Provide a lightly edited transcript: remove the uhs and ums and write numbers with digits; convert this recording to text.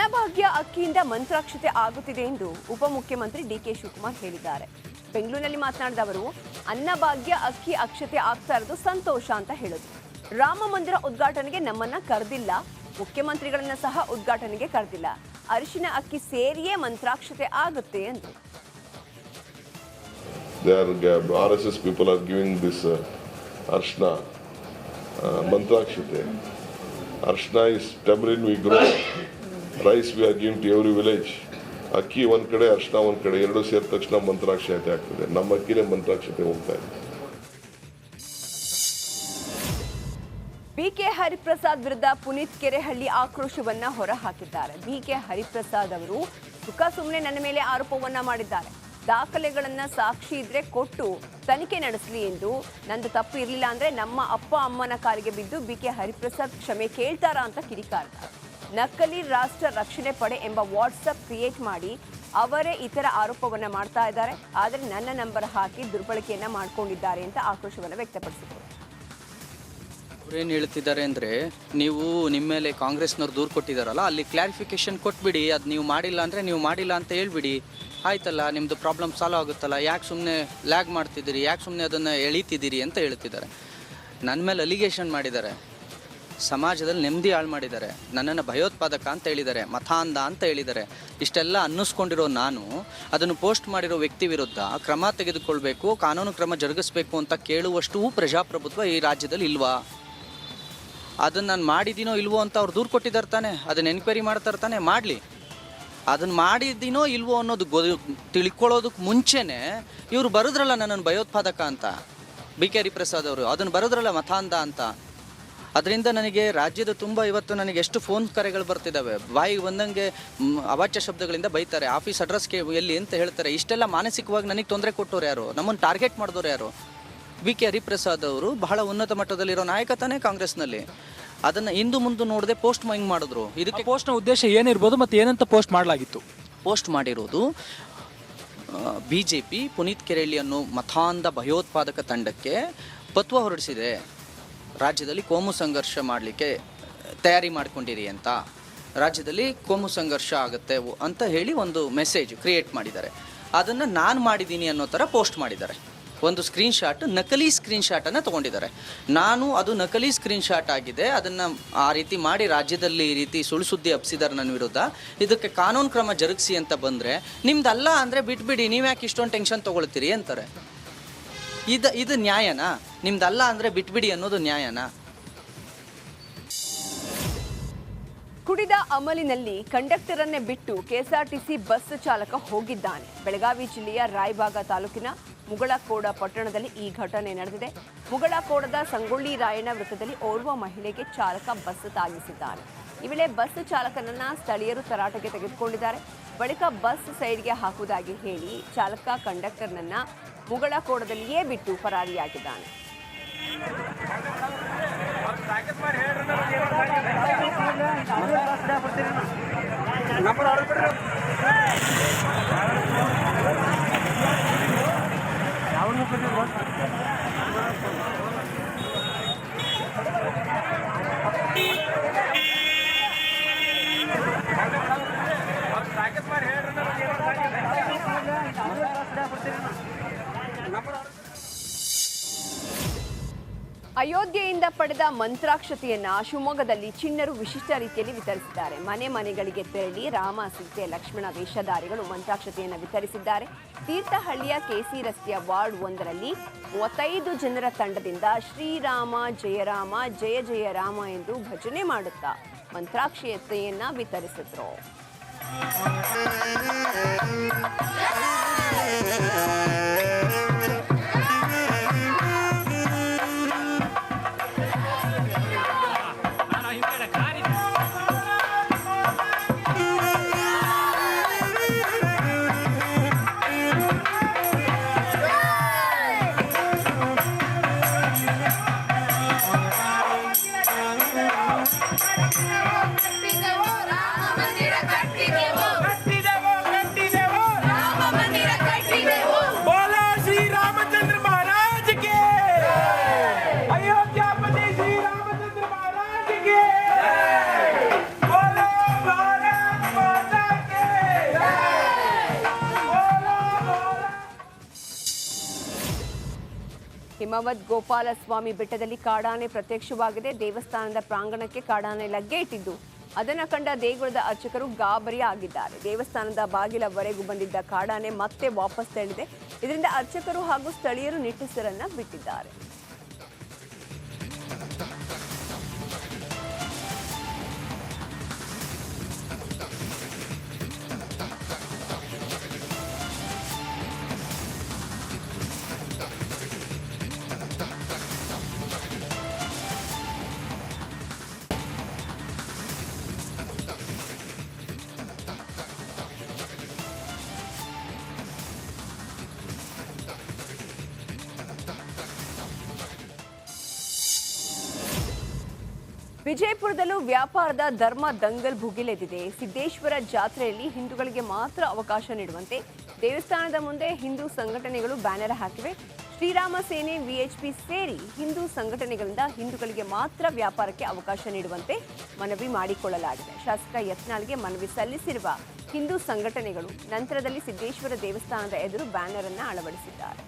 ಅನ್ನಭಾಗ್ಯ ಅಕ್ಕಿಯಿಂದ ಮಂತ್ರಾಕ್ಷತೆ ಆಗುತ್ತಿದೆ ಎಂದು ಉಪಮುಖ್ಯಮಂತ್ರಿ ಡಿಕೆ ಶಿವಕುಮಾರ್ ಹೇಳಿದ್ದಾರೆ. ಬೆಂಗಳೂರಿನಲ್ಲಿ ಮಾತನಾಡಿದ ಅವರು, ಅನ್ನಭಾಗ್ಯ ಅಕ್ಕಿ ಅಕ್ಷತೆ ಆಗ್ತಾ ಇರೋದು ಸಂತೋಷ ಅಂತ ಹೇಳಿದ್ರು. ರಾಮ ಮಂದಿರ ಉದ್ಘಾಟನೆಗೆ ನಮ್ಮನ್ನ ಕರೆದಿಲ್ಲ, ಮುಖ್ಯಮಂತ್ರಿಗಳನ್ನ ಸಹ ಉದ್ಘಾಟನೆಗೆ ಕರೆದಿಲ್ಲ. ಅರಿಶಿನ ಅಕ್ಕಿ ಸೇರಿಯೇ ಮಂತ್ರಾಕ್ಷತೆ ಆಗುತ್ತೆ ಎಂದರು. RSS people are giving this arshna mantrakshite. Arshna is tamarind we grow. Rice we are giving to every village. ಅಕ್ಕಿ ಒಂದ್ ಕಡೆ ಅರ್ಶನ ಒಂದ್ ಕಡೆ ಎರಡು ಸೇರಿದ ತಕ್ಷಣ ಮಂತ್ರಾಕ್ಷತೆ ಆಗ್ತದೆ. ನಮ್ಮ ಅಕ್ಕಿನೇ ಮಂತ್ರಾಕ್ಷತೆ ಹೋಗ್ತಾ ಇದೆ. ಬಿಕೆ ಹರಿಪ್ರಸಾದ್ ವಿರುದ್ಧ ಪುನೀತ್ ಕೆರೆಹಳ್ಳಿ ಆಕ್ರೋಶವನ್ನ ಹೊರಹಾಕಿದ್ದಾರೆ. ಬಿಕೆ ಹರಿಪ್ರಸಾದ್ ಅವರು ಸುಮ್ಮನೆ ನನ್ನ ಮೇಲೆ ಆರೋಪವನ್ನ ಮಾಡಿದ್ದಾರೆ. ದಾಖಲೆಗಳನ್ನ ಸಾಕ್ಷಿ ಇದ್ರೆ ಕೊಟ್ಟು ತನಿಖೆ ನಡೆಸಲಿ ಎಂದು, ನಂದು ತಪ್ಪು ಇರಲಿಲ್ಲ ಅಂದ್ರೆ ನಮ್ಮ ಅಪ್ಪ ಅಮ್ಮನ ಕಾಲಿಗೆ ಬಿದ್ದು ಬಿಕೆ ಹರಿಪ್ರಸಾದ್ ಕ್ಷಮೆ ಕೇಳ್ತಾರಾ ಅಂತ ಕಿಡಿಕಾರ್ತಾರೆ. ನಕಲಿ ರಾಷ್ಟ್ರ ರಕ್ಷಣೆ ಪಡೆ ಎಂಬ ವಾಟ್ಸಪ್ ಕ್ರಿಯೇಟ್ ಮಾಡಿ ಅವರೇ ಇತರ ಆರೋಪವನ್ನ ಮಾಡ್ತಾ ಇದ್ದಾರೆ. ಆದರೆ ನನ್ನ ನಂಬರ್ ಹಾಕಿ ದುರ್ಬಳಕೆಯನ್ನ ಮಾಡ್ಕೊಂಡಿದ್ದಾರೆ ಅಂತ ಆಕ್ರೋಶವನ್ನು ವ್ಯಕ್ತಪಡಿಸಿದರು. ಅವ್ರೇನು ಹೇಳ್ತಿದ್ದಾರೆ ಅಂದರೆ, ನೀವು ನಿಮ್ಮ ಮೇಲೆ ಕಾಂಗ್ರೆಸ್ನವ್ರು ದೂರು ಕೊಟ್ಟಿದ್ದಾರಲ್ಲ, ಅಲ್ಲಿ ಕ್ಲಾರಿಫಿಕೇಶನ್ ಕೊಟ್ಬಿಡಿ. ಅದು ನೀವು ಮಾಡಿಲ್ಲ ಅಂದರೆ ನೀವು ಮಾಡಿಲ್ಲ ಅಂತ ಹೇಳ್ಬಿಡಿ, ಆಯ್ತಲ್ಲ, ನಿಮ್ಮದು ಪ್ರಾಬ್ಲಮ್ ಸಾಲ್ವ್ ಆಗುತ್ತಲ್ಲ. ಯಾಕೆ ಸುಮ್ಮನೆ ಲ್ಯಾಗ್ ಮಾಡ್ತಿದ್ದೀರಿ, ಯಾಕೆ ಸುಮ್ಮನೆ ಅದನ್ನು ಎಳೀತಿದ್ದೀರಿ ಅಂತ ಹೇಳ್ತಿದ್ದಾರೆ. ನನ್ನ ಮೇಲೆ ಅಲಿಗೇಷನ್ ಮಾಡಿದ್ದಾರೆ, ಸಮಾಜದಲ್ಲಿ ನೆಮ್ಮದಿ ಹಾಳು ಮಾಡಿದ್ದಾರೆ, ನನ್ನನ್ನು ಭಯೋತ್ಪಾದಕ ಅಂತ ಹೇಳಿದ್ದಾರೆ, ಮತಾಂಧ ಅಂತ ಹೇಳಿದ್ದಾರೆ. ಇಷ್ಟೆಲ್ಲ ಅನ್ನಿಸ್ಕೊಂಡಿರೋ ನಾನು ಅದನ್ನು ಪೋಸ್ಟ್ ಮಾಡಿರೋ ವ್ಯಕ್ತಿ ವಿರುದ್ಧ ಕ್ರಮ ತೆಗೆದುಕೊಳ್ಬೇಕು, ಕಾನೂನು ಕ್ರಮ ಜರುಗಿಸ್ಬೇಕು ಅಂತ ಕೇಳುವಷ್ಟು ಪ್ರಜಾಪ್ರಭುತ್ವ ಈ ರಾಜ್ಯದಲ್ಲಿ ಇಲ್ವಾ? ಅದನ್ನು ನಾನು ಮಾಡಿದ್ದೀನೋ ಇಲ್ವೋ ಅಂತ ಅವ್ರು ದೂರು ಕೊಟ್ಟಿದ್ದಾರೆ ತಾನೆ, ಅದನ್ನು ಎನ್ಕ್ವೈರಿ ಮಾಡ್ತಾರೆ ತಾನೆ, ಮಾಡಲಿ. ಅದನ್ನು ಮಾಡಿದ್ದೀನೋ ಇಲ್ವೋ ಅನ್ನೋದು ತಿಳ್ಕೊಳ್ಳೋದಕ್ಕೆ ಮುಂಚೆನೇ ಇವರು ಬರೋದ್ರಲ್ಲ ನನ್ನನ್ನು ಭಯೋತ್ಪಾದಕ ಅಂತ, ಬಿ ಕೆ ಹರಿಪ್ರಸಾದ್ ಅವರು ಅದನ್ನು ಬರೋದ್ರಲ್ಲ ಮತಾಂಧ ಅಂತ. ಅದರಿಂದ ನನಗೆ ರಾಜ್ಯದ ತುಂಬ ಇವತ್ತು ನನಗೆ ಎಷ್ಟು ಫೋನ್ ಕರೆಗಳು ಬರ್ತಿದ್ದಾವೆ. ಬಾಯಿಗೆ ಬಂದಂಗೆ ಅವಾಚ್ಯ ಶಬ್ದಗಳಿಂದ ಬೈತಾರೆ, ಆಫೀಸ್ ಅಡ್ರೆಸ್ಗೆ ಎಲ್ಲಿ ಅಂತ ಹೇಳ್ತಾರೆ. ಇಷ್ಟೆಲ್ಲ ಮಾನಸಿಕವಾಗಿ ನನಗೆ ತೊಂದರೆ ಕೊಟ್ಟವ್ರು ಯಾರು, ನಮ್ಮನ್ನು ಟಾರ್ಗೆಟ್ ಮಾಡಿದವ್ರು ಯಾರು? ಬಿ ಕೆ ಹರಿಪ್ರಸಾದ್ ಅವರು ಬಹಳ ಉನ್ನತ ಮಟ್ಟದಲ್ಲಿರೋ ನಾಯಕತಾನೆ ಕಾಂಗ್ರೆಸ್ನಲ್ಲಿ. ಅದನ್ನು ಹಿಂದು ಮುಂದೆ ನೋಡದೆ ಪೋಸ್ಟ್ ಹಿಂಗೆ ಮಾಡಿದ್ರು. ಇದಕ್ಕೆ ಪೋಸ್ಟ್ನ ಉದ್ದೇಶ ಏನಿರ್ಬೋದು ಮತ್ತು ಏನಂತ ಪೋಸ್ಟ್ ಮಾಡಲಾಗಿತ್ತು? ಪೋಸ್ಟ್ ಮಾಡಿರೋದು BJP ಪುನೀತ್ ಕೆರೆಹಳ್ಳಿ ಅನ್ನೋ ಮತಾಂಧ ಭಯೋತ್ಪಾದಕ ತಂಡಕ್ಕೆ ಪತ್ವ ಹೊರಡಿಸಿದೆ. ರಾಜ್ಯದಲ್ಲಿ ಕೋಮು ಸಂಘರ್ಷ ಮಾಡಲಿಕ್ಕೆ ತಯಾರಿ ಮಾಡ್ಕೊಂಡಿರಿ ಅಂತ, ರಾಜ್ಯದಲ್ಲಿ ಕೋಮು ಸಂಘರ್ಷ ಆಗುತ್ತೆ ಅಂತ ಹೇಳಿ ಒಂದು ಮೆಸೇಜ್ ಕ್ರಿಯೇಟ್ ಮಾಡಿದ್ದಾರೆ. ಅದನ್ನು ನಾನು ಮಾಡಿದ್ದೀನಿ ಅನ್ನೋ ಥರ ಪೋಸ್ಟ್ ಮಾಡಿದ್ದಾರೆ. ಒಂದು ಸ್ಕ್ರೀನ್ಶಾಟ್, ನಕಲಿ ಸ್ಕ್ರೀನ್ಶಾಟನ್ನು ತೊಗೊಂಡಿದ್ದಾರೆ. ಅದು ನಕಲಿ ಸ್ಕ್ರೀನ್ಶಾಟ್ ಆಗಿದೆ, ಅದನ್ನು ಆ ರೀತಿ ಮಾಡಿ ರಾಜ್ಯದಲ್ಲಿ ಈ ರೀತಿ ಸುಳ್ಳು ಸುದ್ದಿ ಹಬ್ಸಿದ್ದಾರೆ ನನ್ನ ವಿರುದ್ಧ. ಇದಕ್ಕೆ ಕಾನೂನು ಕ್ರಮ ಜರುಗಿಸಿ ಅಂತ ಬಂದರೆ, ನಿಮ್ದಲ್ಲ ಅಂದರೆ ಬಿಟ್ಬಿಡಿ, ನೀವ್ಯಾಕೆ ಇಷ್ಟೊಂದು ಟೆನ್ಷನ್ ತೊಗೊಳ್ತೀರಿ ಅಂತಾರೆ. ಇದು ನ್ಯಾಯನಾ? ನಿಮ್ದಲ್ಲ ಅಂದರೆ ಬಿಟ್ಬಿಡಿ ಅನ್ನೋದು ನ್ಯಾಯನಾ? ಕುಡಿದ ಅಮಲಿನಲ್ಲಿ ಕಂಡಕ್ಟರನ್ನೇ ಬಿಟ್ಟು ಕೆಎಸ್ಆರ್ಟಿಸಿ ಬಸ್ ಚಾಲಕ ಹೋಗಿದ್ದಾನೆ. ಬೆಳಗಾವಿ ಜಿಲ್ಲೆಯ ರಾಯಬಾಗ ತಾಲೂಕಿನ ಮುಗಳಕೋಡ ಪಟ್ಟಣದಲ್ಲಿ ಈ ಘಟನೆ ನಡೆದಿದೆ. ಮುಗಳಕೋಡದ ಸಂಗೊಳ್ಳಿ ರಾಯಣ್ಣ ವೃತ್ತದಲ್ಲಿ ಓರ್ವ ಮಹಿಳೆಗೆ ಚಾಲಕ ಬಸ್ ತಾಗಿಸಿದ್ದಾನೆ. ಈ ವೇಳೆ ಬಸ್ ಚಾಲಕನನ್ನ ಸ್ಥಳೀಯರು ತರಾಟೆಗೆ ತೆಗೆದುಕೊಂಡಿದ್ದಾರೆ. ಬಳಿಕ ಬಸ್ ಸೈಡ್ಗೆ ಹಾಕುವುದಾಗಿ ಹೇಳಿ ಚಾಲಕ ಕಂಡಕ್ಟರ್ನನ್ನ ಮುಗಳಕೋಡದಲ್ಲಿಯೇ ಬಿಟ್ಟು ಪರಾರಿಯಾಗಿದ್ದಾನೆ. ಅಯೋಧ್ಯೆಯಿಂದ ಪಡೆದ ಮಂತ್ರಾಕ್ಷತೆಯನ್ನ ಶಿವಮೊಗ್ಗದಲ್ಲಿ ಚಿಣ್ಣರು ವಿಶಿಷ್ಟ ರೀತಿಯಲ್ಲಿ ವಿತರಿಸಿದ್ದಾರೆ. ಮನೆಗಳಿಗೆ ತೆರಳಿ ರಾಮ, ಸೀತೆ, ಲಕ್ಷ್ಮಣ ವೇಷಧಾರಿಗಳು ಮಂತ್ರಾಕ್ಷತೆಯನ್ನು ವಿತರಿಸಿದ್ದಾರೆ. ತೀರ್ಥಹಳ್ಳಿಯ ಕೆಸಿ ರಸ್ತೆಯ ವಾರ್ಡ್ 1ರಲ್ಲಿ 35 ಜನರ ತಂಡದಿಂದ ಶ್ರೀರಾಮ ಜಯರಾಮ ಜಯ ಜಯ ರಾಮ ಎಂದು ಭಜನೆ ಮಾಡುತ್ತಾ ಮಂತ್ರಾಕ್ಷತೆಯನ್ನ ವಿತರಿಸಿದ್ರು. बोला श्री ಹಿಮವದ್ ಗೋಪಾಲಸ್ವಾಮಿ ಬೆಟ್ಟದಲ್ಲಿ ಕಾಡಾನೆ ಪ್ರತ್ಯಕ್ಷವಾಗಿದೆ. ದೇವಸ್ಥಾನದ ಪ್ರಾಂಗಣಕ್ಕೆ ಕಾಡಾನೆ ಲಗ್ಗೆ ಇಟ್ಟಿದ್ದು ಅದನ್ನು ಕಂಡ ದೇಗುಲದ ಅರ್ಚಕರು ಗಾಬರಿ ಆಗಿದ್ದಾರೆ. ದೇವಸ್ಥಾನದ ಬಾಗಿಲವರೆಗೂ ಬಂದಿದ್ದ ಕಾಡಾನೆ ಮತ್ತೆ ವಾಪಸ್ ತೆರಳಿದೆ. ಇದರಿಂದ ಅರ್ಚಕರು ಹಾಗೂ ಸ್ಥಳೀಯರು ನಿಟ್ಟುಸಿರನ್ನ ಬಿಟ್ಟಿದ್ದಾರೆ. ವಿಜಯಪುರದಲ್ಲೂ ವ್ಯಾಪಾರದ ಧರ್ಮ ದಂಗಲ್ ಭುಗಿಲೆದಿದೆ. ಸಿದ್ದೇಶ್ವರ ಜಾತ್ರೆಯಲ್ಲಿ ಹಿಂದೂಗಳಿಗೆ ಮಾತ್ರ ಅವಕಾಶ ನೀಡುವಂತೆ ದೇವಸ್ಥಾನದ ಮುಂದೆ ಹಿಂದೂ ಸಂಘಟನೆಗಳು ಬ್ಯಾನರ್ ಹಾಕಿವೆ. ಶ್ರೀರಾಮ ಸೇನೆ, ವಿಎಚ್ಪಿ ಸೇರಿ ಹಿಂದೂ ಸಂಘಟನೆಗಳಿಂದ ಹಿಂದೂಗಳಿಗೆ ಮಾತ್ರ ವ್ಯಾಪಾರಕ್ಕೆ ಅವಕಾಶ ನೀಡುವಂತೆ ಮನವಿ ಮಾಡಿಕೊಳ್ಳಲಾಗಿದೆ. ಶಾಸಕ ಯತ್ನಾಳ್ಗೆ ಮನವಿ ಸಲ್ಲಿಸಿರುವ ಹಿಂದೂ ಸಂಘಟನೆಗಳು ನಂತರದಲ್ಲಿ ಸಿದ್ದೇಶ್ವರ ದೇವಸ್ಥಾನದ ಎದುರು ಬ್ಯಾನರ್ ಅನ್ನು ಅಳವಡಿಸಿದ್ದಾರೆ.